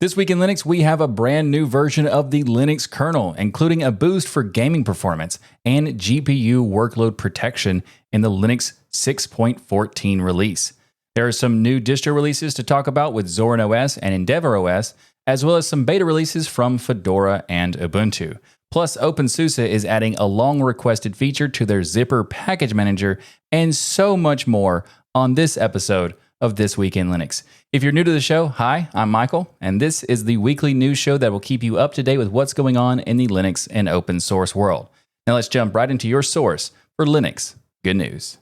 This week in Linux, we have a brand new version of the Linux kernel, including a boost for gaming performance and GPU workload protection in the Linux 6.14 release. There are some new distro releases to talk about with Zorin OS and EndeavourOS, as well as some beta releases from Fedora and Ubuntu. Plus, openSUSE is adding a long-requested feature to their Zypper package manager, and so much more on this episode of This Week in Linux. If you're new to the show, hi, I'm Michael, and this is the weekly news show that will keep you up to date with what's going on in the Linux and open source world. Now let's jump right into your source for Linux good news.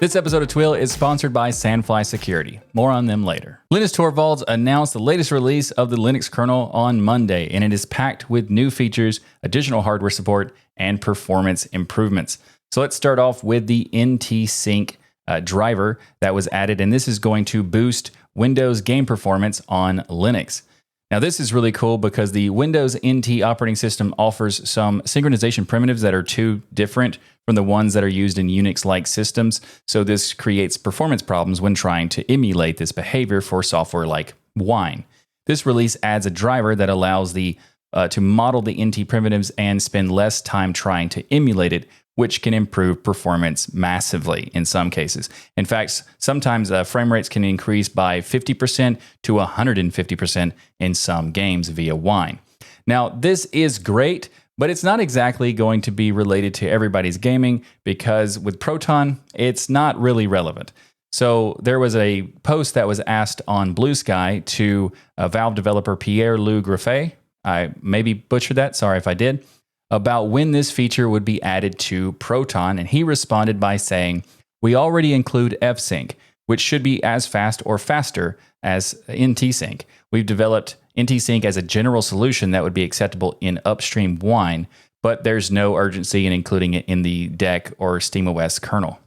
This episode of Twill is sponsored by Sandfly Security. More on them later. Linus Torvalds announced the latest release of the Linux kernel on Monday, and it is packed with new features, additional hardware support, and performance improvements. So let's start off with the NT-Sync driver that was added, and this is going to boost Windows game performance on Linux. Now, this is really cool because the Windows NT operating system offers some synchronization primitives that are too different from the ones that are used in Unix-like systems. So this creates performance problems when trying to emulate this behavior for software like Wine. This release adds a driver that allows to model the NT primitives and spend less time trying to emulate it, which can improve performance massively in some cases. In fact, sometimes frame rates can increase by 50% to 150% in some games via Wine. Now, this is great, but it's not exactly going to be related to everybody's gaming because with Proton, it's not really relevant. So there was a post that was asked on Blue Sky to Valve developer Pierre-Loup Griffet, I maybe butchered that, sorry if I did, about when this feature would be added to Proton, and he responded by saying, "We already include F-Sync, which should be as fast or faster as NT-Sync. We've developed NT-Sync as a general solution that would be acceptable in upstream Wine, but there's no urgency in including it in the DEC or SteamOS kernel."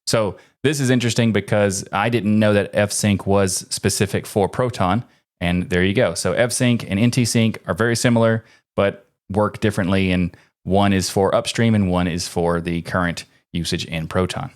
So this is interesting because I didn't know that F-Sync was specific for Proton, and there you go. So F-Sync and NT-Sync are very similar, but work differently, and one is for upstream and one is for the current usage in Proton.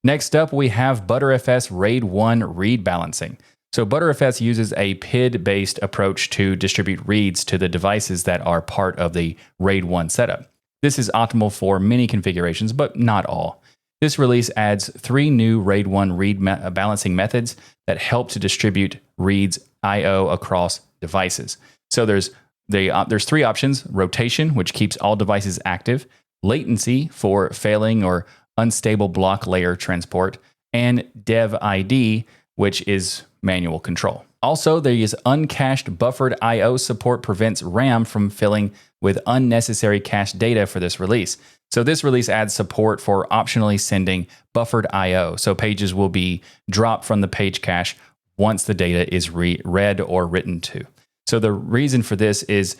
Next up, we have ButterFS RAID 1 read balancing. So ButterFS uses a PID-based approach to distribute reads to the devices that are part of the RAID 1 setup. This is optimal for many configurations, but not all. This release adds 3 new RAID 1 read balancing methods that help to distribute reads I/O across devices. So there's 3 options: rotation, which keeps all devices active; latency for failing or unstable block layer transport; and dev ID, which is manual control. Also, there is uncached buffered I/O support prevents RAM from filling with unnecessary cached data for this release. So this release adds support for optionally sending buffered I/O, so pages will be dropped from the page cache once the data is read or written to. So the reason for this is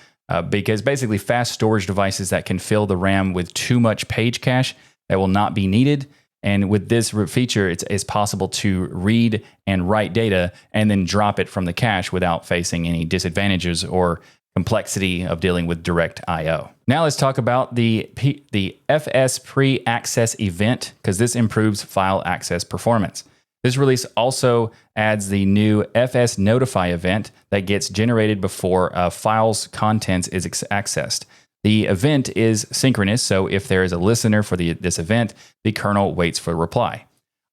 because basically fast storage devices that can fill the RAM with too much page cache that will not be needed. And with this feature, it's possible to read and write data and then drop it from the cache without facing any disadvantages or complexity of dealing with direct I/O. Now let's talk about the FS pre-access event, because this improves file access performance. This release also adds the new FS Notify event that gets generated before a file's contents is accessed. The event is synchronous, so if there is a listener for this event, the kernel waits for a reply.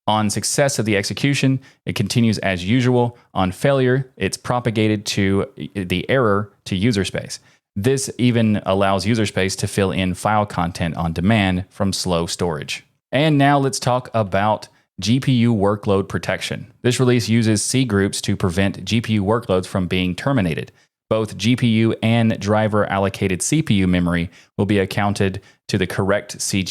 On success of the execution, it continues as usual. On failure, it's propagated to the error to user space. This even allows user space to fill in file content on demand from slow storage. And now let's talk about GPU workload protection. This release uses C groups to prevent GPU workloads from being terminated. Both GPU and driver allocated CPU memory will be accounted to the correct C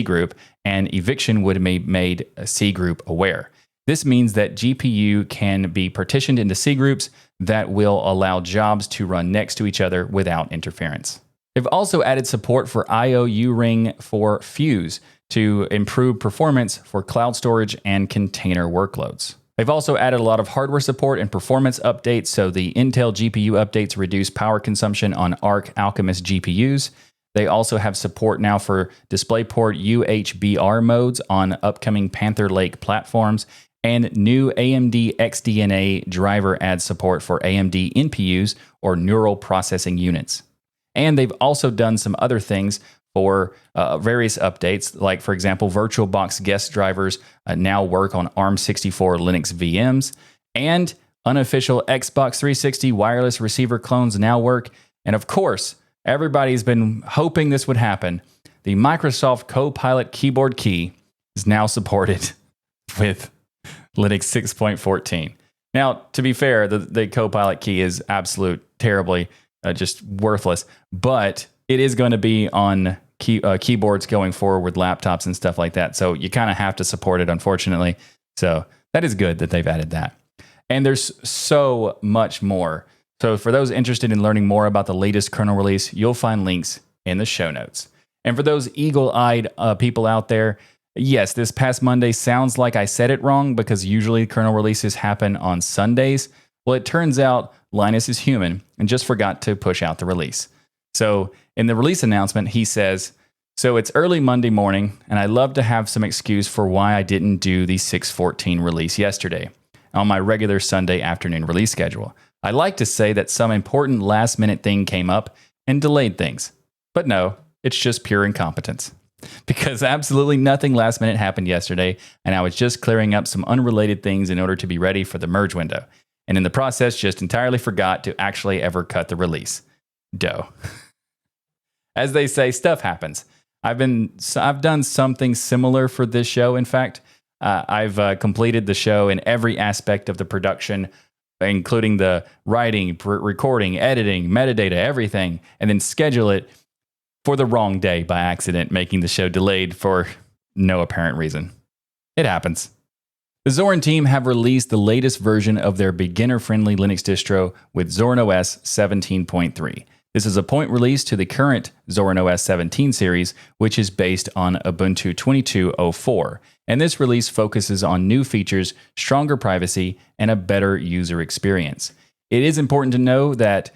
group, and eviction would be made C group aware. This means that GPU can be partitioned into C groups that will allow jobs to run next to each other without interference. They've also added support for IOU ring for Fuse to improve performance for cloud storage and container workloads. They've also added a lot of hardware support and performance updates, so the Intel GPU updates reduce power consumption on Arc Alchemist GPUs. They also have support now for DisplayPort UHBR modes on upcoming Panther Lake platforms, and new AMD XDNA driver adds support for AMD NPUs or neural processing units. And they've also done some other things for various updates, like, for example, VirtualBox guest drivers now work on ARM64 Linux VMs, and unofficial Xbox 360 wireless receiver clones now work. And of course, everybody's been hoping this would happen. The Microsoft Copilot keyboard key is now supported with Linux 6.14. Now, to be fair, the Copilot key is absolute terribly just worthless, but it is going to be on keyboards going forward with laptops and stuff like that. So you kind of have to support it, unfortunately. So that is good that they've added that. And there's so much more. So for those interested in learning more about the latest kernel release, you'll find links in the show notes. And for those eagle-eyed people out there, yes, this past Monday sounds like I said it wrong because usually kernel releases happen on Sundays. Well, it turns out Linus is human and just forgot to push out the release. So in the release announcement, he says, "So it's early Monday morning, and I'd love to have some excuse for why I didn't do the 6.14 release yesterday on my regular Sunday afternoon release schedule. I'd like to say that some important last-minute thing came up and delayed things. But no, it's just pure incompetence. Because absolutely nothing last minute happened yesterday, and I was just clearing up some unrelated things in order to be ready for the merge window. And in the process, just entirely forgot to actually ever cut the release. Dough." As they say, stuff happens. I've done something similar for this show. In fact, I've completed the show in every aspect of the production, including the writing, recording, editing, metadata, everything, and then schedule it for the wrong day by accident, making the show delayed for no apparent reason. It happens. The Zorin team have released the latest version of their beginner-friendly Linux distro with Zorin OS 17.3. This is a point release to the current Zorin OS 17 series, which is based on Ubuntu 22.04. And this release focuses on new features, stronger privacy, and a better user experience. It is important to know that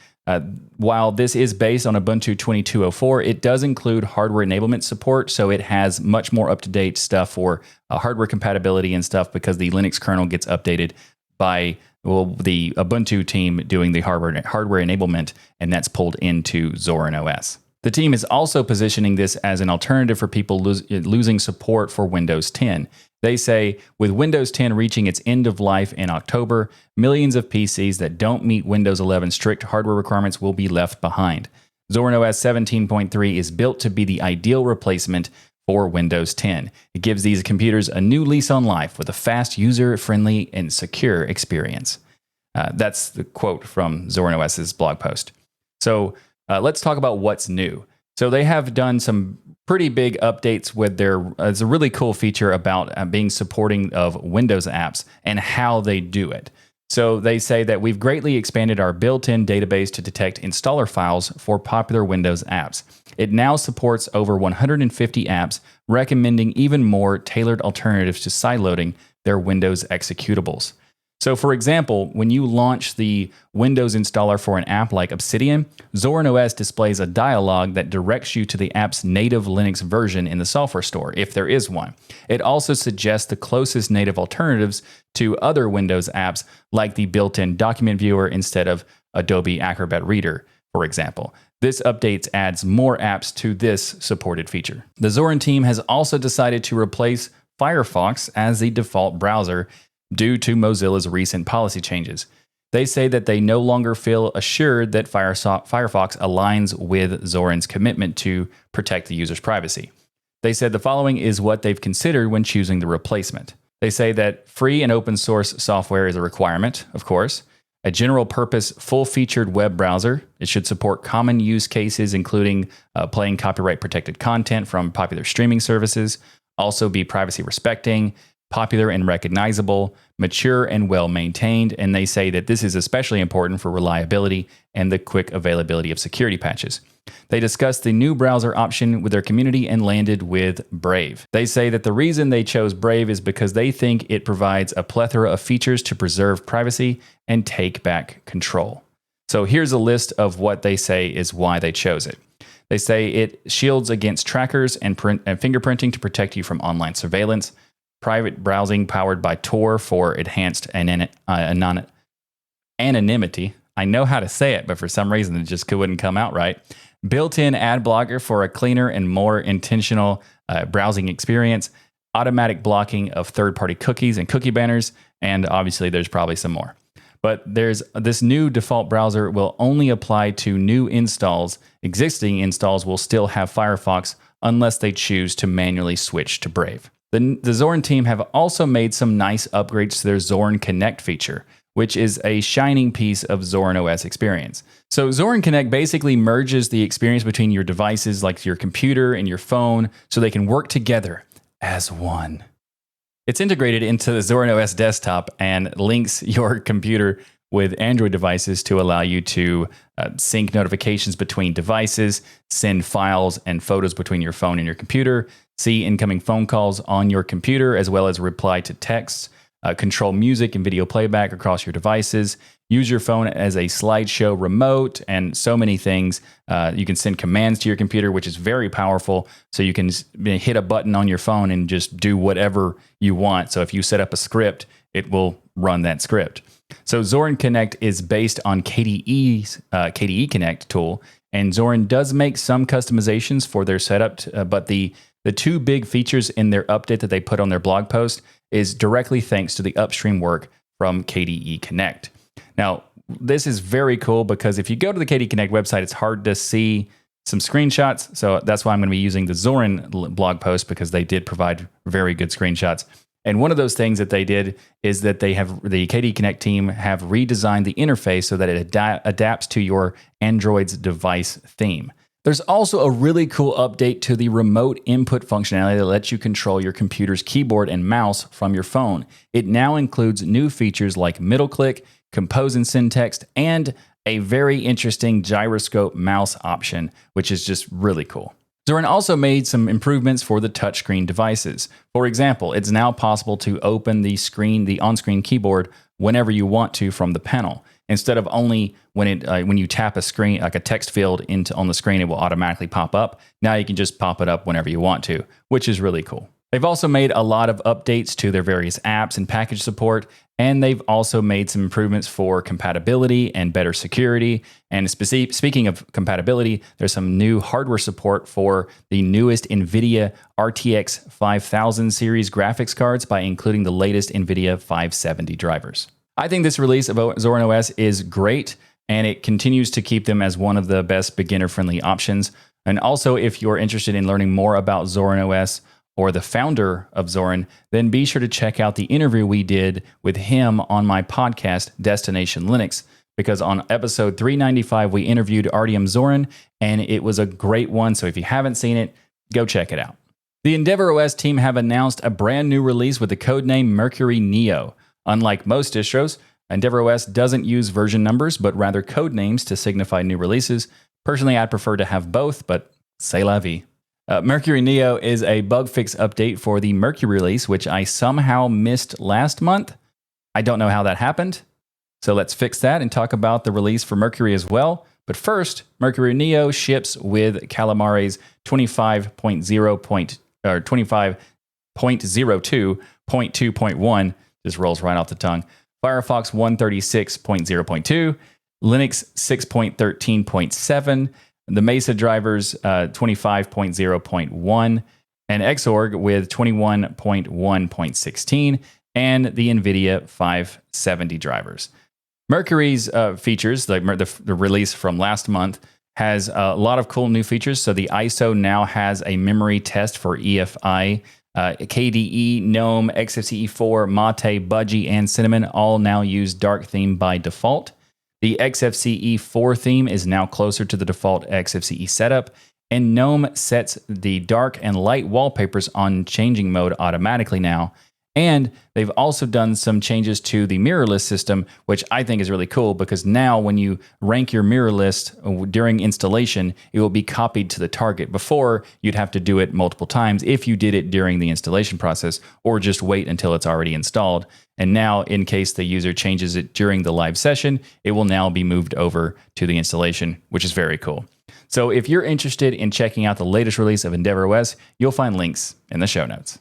while this is based on Ubuntu 22.04, it does include hardware enablement support, so it has much more up-to-date stuff for hardware compatibility and stuff because the Linux kernel gets updated by the Ubuntu team doing the hardware enablement, and that's pulled into Zorin OS. The team is also positioning this as an alternative for people losing support for Windows 10. They say, with Windows 10 reaching its end of life in October, millions of PCs that don't meet Windows 11 strict hardware requirements will be left behind. Zorin OS 17.3 is built to be the ideal replacement for Windows 10. It gives these computers a new lease on life with a fast, user-friendly, and secure experience. That's the quote from Zorin OS's blog post. So let's talk about what's new. So they have done some pretty big updates with there's a really cool feature about being supporting of Windows apps and how they do it. So they say that we've greatly expanded our built-in database to detect installer files for popular Windows apps. It now supports over 150 apps, recommending even more tailored alternatives to sideloading their Windows executables. So for example, when you launch the Windows installer for an app like Obsidian, Zorin OS displays a dialog that directs you to the app's native Linux version in the software store, if there is one. It also suggests the closest native alternatives to other Windows apps, like the built-in document viewer instead of Adobe Acrobat Reader, for example. This update adds more apps to this supported feature. The Zorin team has also decided to replace Firefox as the default browser due to Mozilla's recent policy changes. They say that they no longer feel assured that Firefox aligns with Zorin's commitment to protect the user's privacy. They said the following is what they've considered when choosing the replacement. They say that free and open source software is a requirement, of course. A general purpose, full-featured web browser. It should support common use cases, including playing copyright protected content from popular streaming services. Also be privacy respecting, popular and recognizable, mature and well-maintained, and they say that this is especially important for reliability and the quick availability of security patches. They discussed the new browser option with their community and landed with Brave. They say that the reason they chose Brave is because they think it provides a plethora of features to preserve privacy and take back control. So here's a list of what they say is why they chose it. They say it shields against trackers and fingerprinting to protect you from online surveillance. Private browsing powered by Tor for enhanced anonymity. I know how to say it, but for some reason it just wouldn't come out right. Built-in ad blocker for a cleaner and more intentional browsing experience. Automatic blocking of third-party cookies and cookie banners. And obviously there's probably some more. But there's this new default browser will only apply to new installs. Existing installs will still have Firefox unless they choose to manually switch to Brave. The Zorin team have also made some nice upgrades to their Zorin Connect feature, which is a shining piece of Zorin OS experience. So Zorin Connect basically merges the experience between your devices like your computer and your phone so they can work together as one. It's integrated into the Zorin OS desktop and links your computer with Android devices to allow you to sync notifications between devices, send files and photos between your phone and your computer, see incoming phone calls on your computer, as well as reply to texts, control music and video playback across your devices, use your phone as a slideshow remote, and so many things. You can send commands to your computer, which is very powerful. So you can hit a button on your phone and just do whatever you want. So if you set up a script, it will run that script. So Zorin Connect is based on KDE's KDE Connect tool, and Zorin does make some customizations for their setup, but the two big features in their update that they put on their blog post is directly thanks to the upstream work from KDE Connect. Now, this is very cool because if you go to the KDE Connect website, it's hard to see some screenshots. So that's why I'm going to be using the Zorin blog post because they did provide very good screenshots. And one of those things that they did is that the KDE Connect team have redesigned the interface so that it adapts to your Android's device theme. There's also a really cool update to the remote input functionality that lets you control your computer's keyboard and mouse from your phone. It now includes new features like middle click, compose and send text, and a very interesting gyroscope mouse option, which is just really cool. Zorin also made some improvements for the touchscreen devices. For example, it's now possible to open the on-screen keyboard whenever you want to from the panel. Instead of only when you tap a screen, like a text field on the screen, it will automatically pop up. Now you can just pop it up whenever you want to, which is really cool. They've also made a lot of updates to their various apps and package support, and they've also made some improvements for compatibility and better security. And speaking of compatibility, there's some new hardware support for the newest NVIDIA RTX 5000 series graphics cards by including the latest NVIDIA 570 drivers. I think this release of Zorin OS is great, and it continues to keep them as one of the best beginner-friendly options. And also, if you're interested in learning more about Zorin OS or the founder of Zorin, then be sure to check out the interview we did with him on my podcast, Destination Linux, because on episode 395, we interviewed Artyom Zorin, and it was a great one. So if you haven't seen it, go check it out. The EndeavourOS team have announced a brand new release with the codename Mercury Neo. Unlike most distros, EndeavourOS doesn't use version numbers, but rather code names to signify new releases. Personally, I'd prefer to have both, but c'est la vie. Mercury Neo is a bug fix update for the Mercury release, which I somehow missed last month. I don't know how that happened. So let's fix that and talk about the release for Mercury as well. But first, Mercury Neo ships with Calamare's 25.02.2.1, just rolls right off the tongue, Firefox 136.0.2, Linux 6.13.7, the Mesa drivers 25.0.1, and Xorg with 21.1.16, and the NVIDIA 570 drivers. Mercury's features, the release from last month, has a lot of cool new features. So the ISO now has a memory test for EFI. KDE, GNOME, XFCE4, Mate, Budgie, and Cinnamon all now use dark theme by default. The XFCE4 theme is now closer to the default XFCE setup, and GNOME sets the dark and light wallpapers on changing mode automatically now. And they've also done some changes to the mirror list system, which I think is really cool because now when you rank your mirror list during installation, it will be copied to the target. Before, you'd have to do it multiple times if you did it during the installation process or just wait until it's already installed. And now, in case the user changes it during the live session, it will now be moved over to the installation, which is very cool. So if you're interested in checking out the latest release of EndeavourOS, you'll find links in the show notes.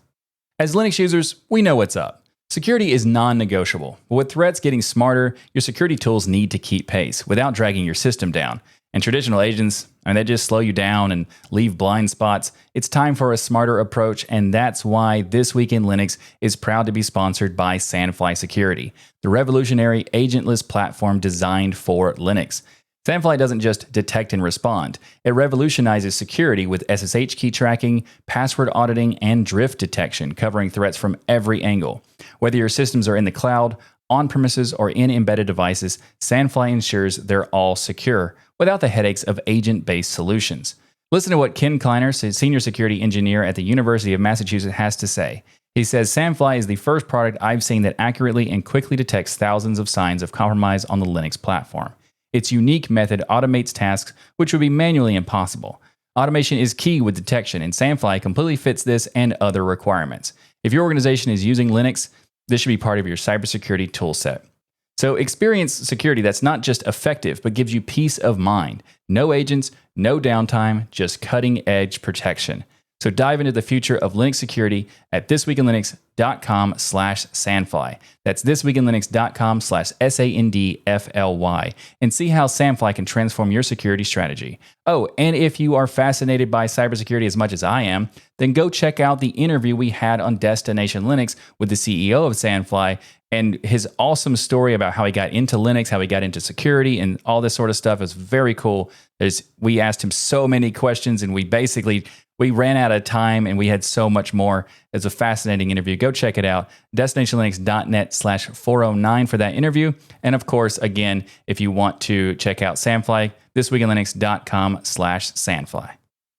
As Linux users, we know what's up. Security is non-negotiable. But with threats getting smarter, your security tools need to keep pace without dragging your system down. And traditional agents, they just slow you down and leave blind spots. It's time for a smarter approach, and that's why This Week in Linux is proud to be sponsored by Sandfly Security, the revolutionary agentless platform designed for Linux. Sandfly doesn't just detect and respond. It revolutionizes security with SSH key tracking, password auditing, and drift detection, covering threats from every angle. Whether your systems are in the cloud, on-premises, or in embedded devices, Sandfly ensures they're all secure, without the headaches of agent-based solutions. Listen to what Ken Kleiner, senior security engineer at the University of Massachusetts, has to say. He says, Sandfly is the first product I've seen that accurately and quickly detects thousands of signs of compromise on the Linux platform. Its unique method automates tasks which would be manually impossible. Automation is key with detection, and Sandfly completely fits this and other requirements. If your organization is using Linux, this should be part of your cybersecurity toolset. So experience security that's not just effective, but gives you peace of mind. No agents, no downtime, just cutting-edge protection. So dive into the future of Linux security at thisweekinlinux.com/Sandfly. That's thisweekinlinux.com/SANDFLY, and see how Sandfly can transform your security strategy. Oh, and if you are fascinated by cybersecurity as much as I am, then go check out the interview we had on Destination Linux with the CEO of Sandfly and his awesome story about how he got into Linux, how he got into security, and all this sort of stuff is very cool. We asked him so many questions, and we ran out of time, and we had so much more. It's a fascinating interview. Go check it out. DestinationLinux.net/409 for that interview. And of course, again, if you want to check out Sandfly, thisweekinlinux.com/Sandfly.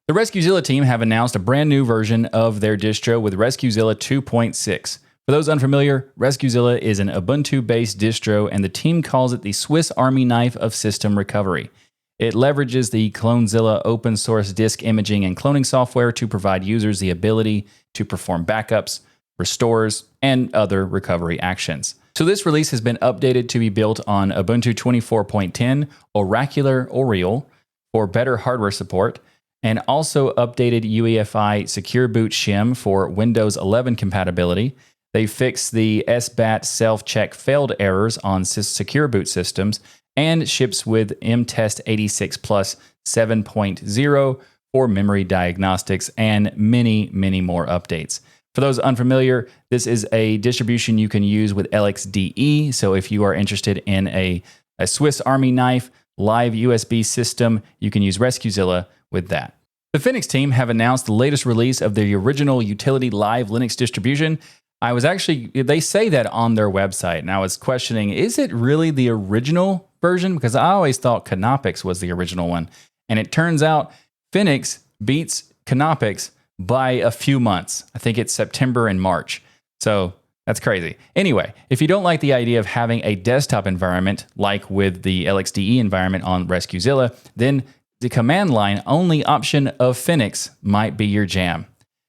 The Rescuezilla team have announced a brand new version of their distro with Rescuezilla 2.6. For those unfamiliar, Rescuezilla is an Ubuntu-based distro, and the team calls it the Swiss Army knife of system recovery. It leverages the CloneZilla open source disk imaging and cloning software to provide users the ability to perform backups, restores, and other recovery actions. So this release has been updated to be built on Ubuntu 24.10 Oracular Oriole for better hardware support, and also updated UEFI Secure Boot shim for Windows 11 compatibility. They fixed the SBAT self-check failed errors on Secure Boot systems, and ships with MTest 86 Plus 7.0 for memory diagnostics, and many, many more updates. For those unfamiliar, this is a distribution you can use with LXDE, so if you are interested in a Swiss Army knife live USB system, you can use Rescuezilla with that. The Finnix team have announced the latest release of the original utility live Linux distribution. They say that on their website, and I was questioning, is it really the original version? Because I always thought Canopix was the original one. And it turns out Finnix beats Canopix by a few months. I think it's September and March. So that's crazy. Anyway, if you don't like the idea of having a desktop environment like with the LXDE environment on Rescuezilla, then the command line only option of Finnix might be your jam.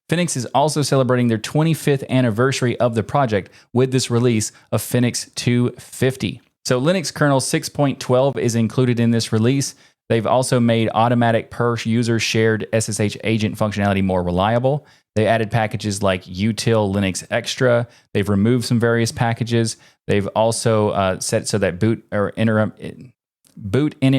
Finnix is also celebrating their 25th anniversary of the project with this release of Finnix 250. So Linux kernel 6.12 is included in this release. They've also made automatic per-user shared SSH agent functionality more reliable. They added packages like util Linux Extra. They've removed some various packages. They've also set so that boot init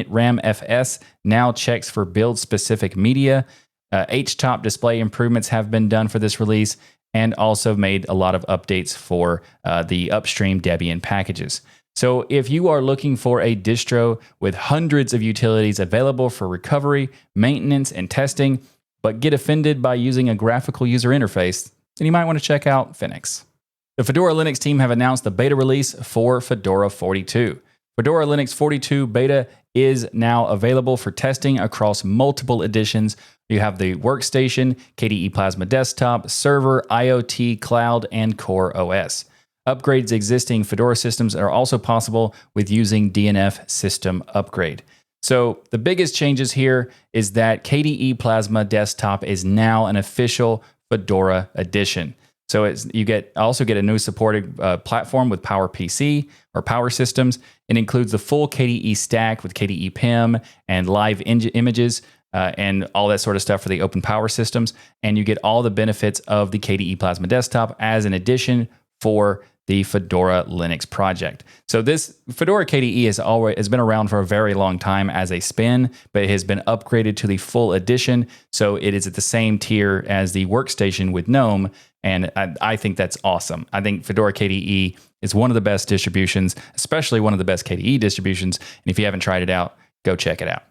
RAM FS now checks for build-specific media. HTOP display improvements have been done for this release, and also made a lot of updates for the upstream Debian packages. So if you are looking for a distro with hundreds of utilities available for recovery, maintenance, and testing, but get offended by using a graphical user interface, then you might want to check out Finnix. The Fedora Linux team have announced the beta release for Fedora 42. Fedora Linux 42 beta is now available for testing across multiple editions. You have the Workstation, KDE Plasma Desktop, Server, IoT, Cloud, and Core OS. Upgrades to existing Fedora systems are also possible with using DNF System Upgrade. So the biggest changes here is that KDE Plasma Desktop is now an official Fedora edition. So you also get a new supported platform with PowerPC or Power Systems. It includes the full KDE stack with KDE PIM and live images. and all that sort of stuff for the open power systems. And you get all the benefits of the KDE Plasma Desktop as an addition for the Fedora Linux project. So this Fedora KDE has been around for a very long time as a spin, but it has been upgraded to the full edition. So it is at the same tier as the workstation with GNOME. And I think that's awesome. I think Fedora KDE is one of the best distributions, especially one of the best KDE distributions. And if you haven't tried it out, go check it out.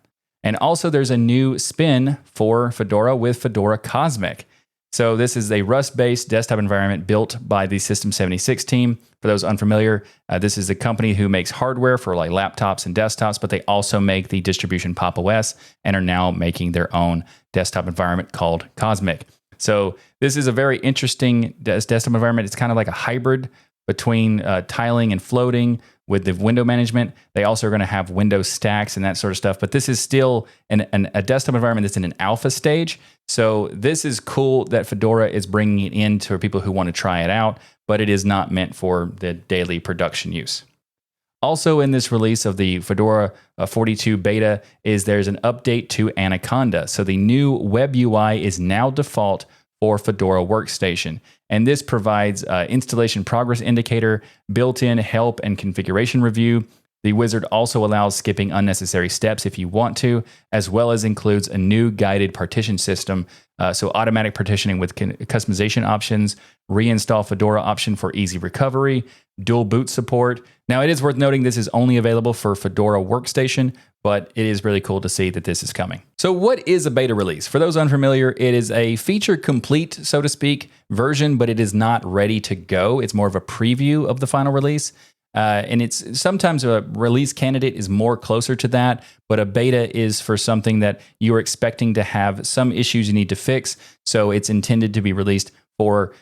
And also there's a new spin for Fedora with Fedora Cosmic. So this is a Rust-based desktop environment built by the System76 team. For those unfamiliar, this is a company who makes hardware for like laptops and desktops, but they also make the distribution Pop! OS and are now making their own desktop environment called Cosmic. So this is a very interesting desktop environment. It's kind of like a hybrid between tiling and floating with the window management. They also are going to have window stacks and that sort of stuff. But this is still a desktop environment that's in an alpha stage. So this is cool that Fedora is bringing it in to people who want to try it out, but it is not meant for the daily production use. Also in this release of the Fedora 42 beta is there's an update to Anaconda. So the new web UI is now default for Fedora Workstation. And this provides installation progress indicator, built-in help and configuration review. The wizard also allows skipping unnecessary steps if you want to, as well as includes a new guided partition system. So automatic partitioning with customization options, reinstall Fedora option for easy recovery, dual boot support. Now it is worth noting this is only available for Fedora Workstation, but it is really cool to see that this is coming. So what is a beta release? For those unfamiliar, it is a feature complete, so to speak, version, but it is not ready to go. It's more of a preview of the final release. And it's sometimes a release candidate is more closer to that, but a beta is for something that you're expecting to have some issues you need to fix. So it's intended to be released for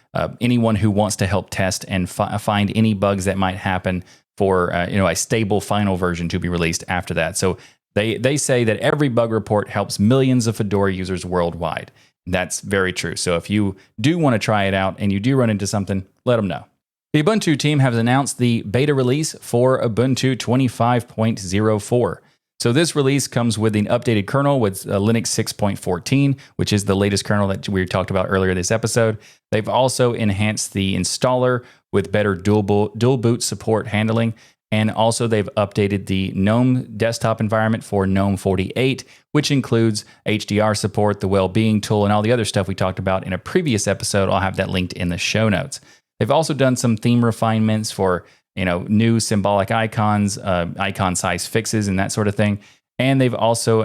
anyone who wants to help test and find any bugs that might happen for a stable final version to be released after that. So they say that every bug report helps millions of Fedora users worldwide. That's very true. So if you do want to try it out and you do run into something, let them know. The Ubuntu team has announced the beta release for Ubuntu 25.04. So this release comes with an updated kernel with Linux 6.14, which is the latest kernel that we talked about earlier this episode. They've also enhanced the installer with better dual boot support handling. And also they've updated the GNOME desktop environment for GNOME 48, which includes HDR support, the well-being tool, and all the other stuff we talked about in a previous episode. I'll have that linked in the show notes. They've also done some theme refinements for new symbolic icons, icon size fixes, and that sort of thing. And they've also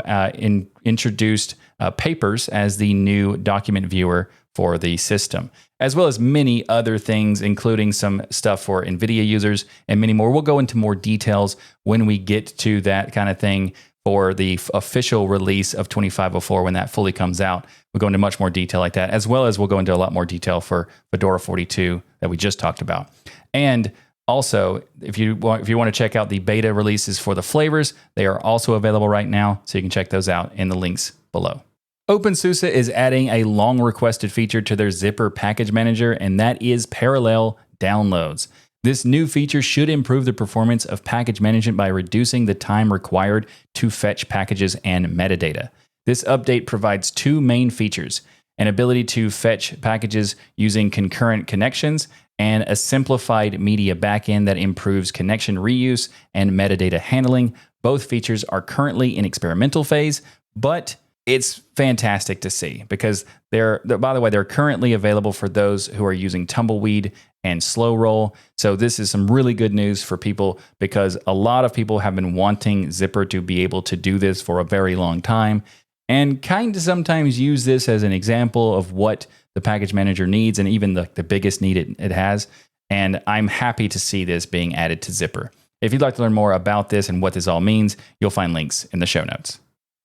introduced Papers as the new document viewer for the system, as well as many other things, including some stuff for NVIDIA users and many more. We'll go into more details when we get to that kind of thing for the official release of 2504 when that fully comes out. We'll go into much more detail like that, as well as we'll go into a lot more detail for Fedora 42 that we just talked about. And also, if you want to check out the beta releases for the flavors, they are also available right now, so you can check those out in the links below. openSUSE is adding a long requested feature to their Zypper package manager, and that is parallel downloads. This new feature should improve the performance of package management by reducing the time required to fetch packages and metadata. This update provides two main features: an ability to fetch packages using concurrent connections, and a simplified media backend that improves connection reuse and metadata handling. Both features are currently in experimental phase, but it's fantastic to see because by the way, they're currently available for those who are using Tumbleweed and Slow Roll. So this is some really good news for people because a lot of people have been wanting Zypper to be able to do this for a very long time and kind of sometimes use this as an example of what the package manager needs and even the biggest need it has. And I'm happy to see this being added to Zypper. If you'd like to learn more about this and what this all means, you'll find links in the show notes.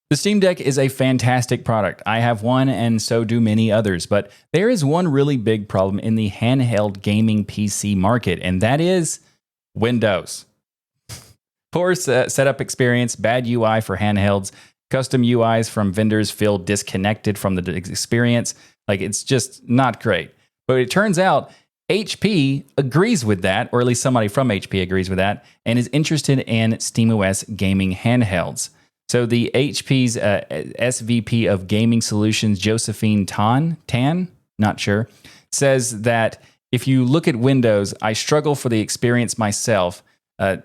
The Steam Deck is a fantastic product. I have one and so do many others, but there is one really big problem in the handheld gaming PC market, and that is Windows. Poor setup experience, bad UI for handhelds, custom UIs from vendors feel disconnected from the experience. Like, it's just not great. But it turns out HP agrees with that, or at least somebody from HP agrees with that, and is interested in SteamOS gaming handhelds. So the HP's SVP of Gaming Solutions, Josephine Tan, not sure, says that if you look at Windows, I struggle for the experience myself. That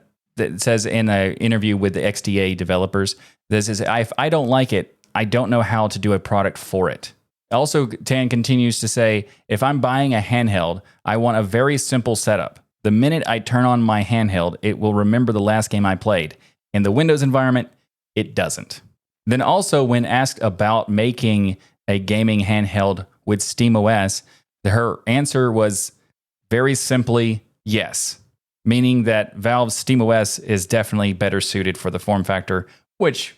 says in an interview with the XDA developers, this is if I don't like it, I don't know how to do a product for it. Also, Tan continues to say, if I'm buying a handheld, I want a very simple setup. The minute I turn on my handheld, it will remember the last game I played. In the Windows environment, it doesn't. Then also, when asked about making a gaming handheld with SteamOS, her answer was very simply yes, meaning that Valve's SteamOS is definitely better suited for the form factor, which,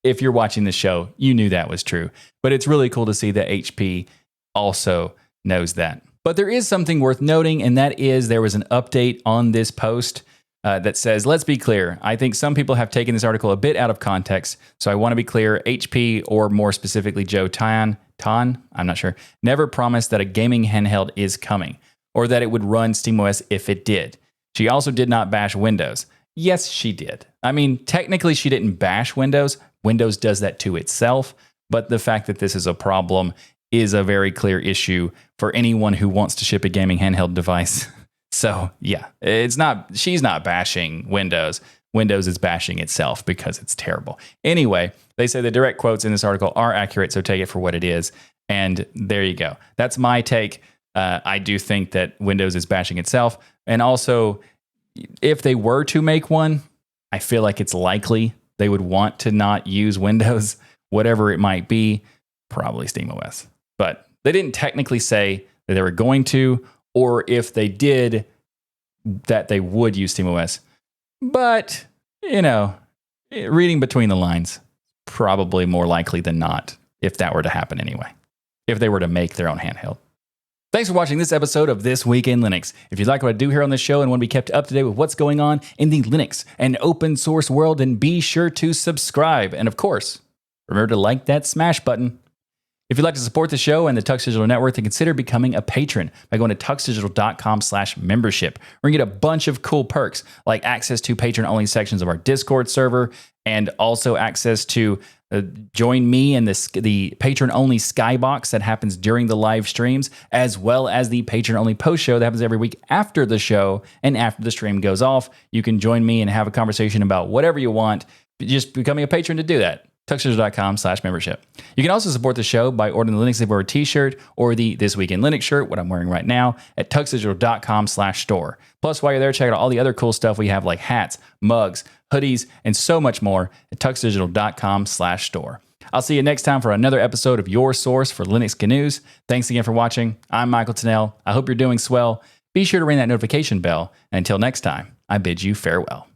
if you're watching the show, you knew that was true. But it's really cool to see that HP also knows that. But there is something worth noting, and that is there was an update on this post that says, let's be clear, I think some people have taken this article a bit out of context, so I want to be clear, HP, or more specifically Joe Tan, I'm not sure, never promised that a gaming handheld is coming, or that it would run SteamOS if it did. She also did not bash Windows. Yes, she did. I mean, technically she didn't bash Windows. Windows does that to itself, but the fact that this is a problem is a very clear issue for anyone who wants to ship a gaming handheld device. So yeah, she's not bashing Windows. Windows is bashing itself because it's terrible. Anyway, they say the direct quotes in this article are accurate, so take it for what it is. And there you go. That's my take. I do think that Windows is bashing itself. And also, if they were to make one, I feel like it's likely they would want to not use Windows, whatever it might be, probably SteamOS. But they didn't technically say that they were going to, or if they did, that they would use SteamOS. But, reading between the lines, probably more likely than not, if that were to happen anyway, if they were to make their own handheld. Thanks for watching this episode of This Week in Linux. If you like what I do here on this show and want to be kept up to date with what's going on in the Linux and open source world, then be sure to subscribe. And of course, remember to like that smash button. If you'd like to support the show and the Tux Digital Network, then consider becoming a patron by going to tuxdigital.com/membership. We're going to get a bunch of cool perks like access to patron-only sections of our Discord server and also access to join me in the patron-only skybox that happens during the live streams, as well as the patron-only post show that happens every week after the show and after the stream goes off. You can join me and have a conversation about whatever you want, just becoming a patron to do that. tuxdigital.com/membership. You can also support the show by ordering the Linux Library t-shirt or the This Week in Linux shirt, what I'm wearing right now, at tuxdigital.com/store. Plus, while you're there, check out all the other cool stuff we have like hats, mugs, hoodies, and so much more at tuxdigital.com/store. I'll see you next time for another episode of your source for Linux news. Thanks again for watching. I'm Michael Tennell. I hope you're doing swell. Be sure to ring that notification bell. And until next time, I bid you farewell.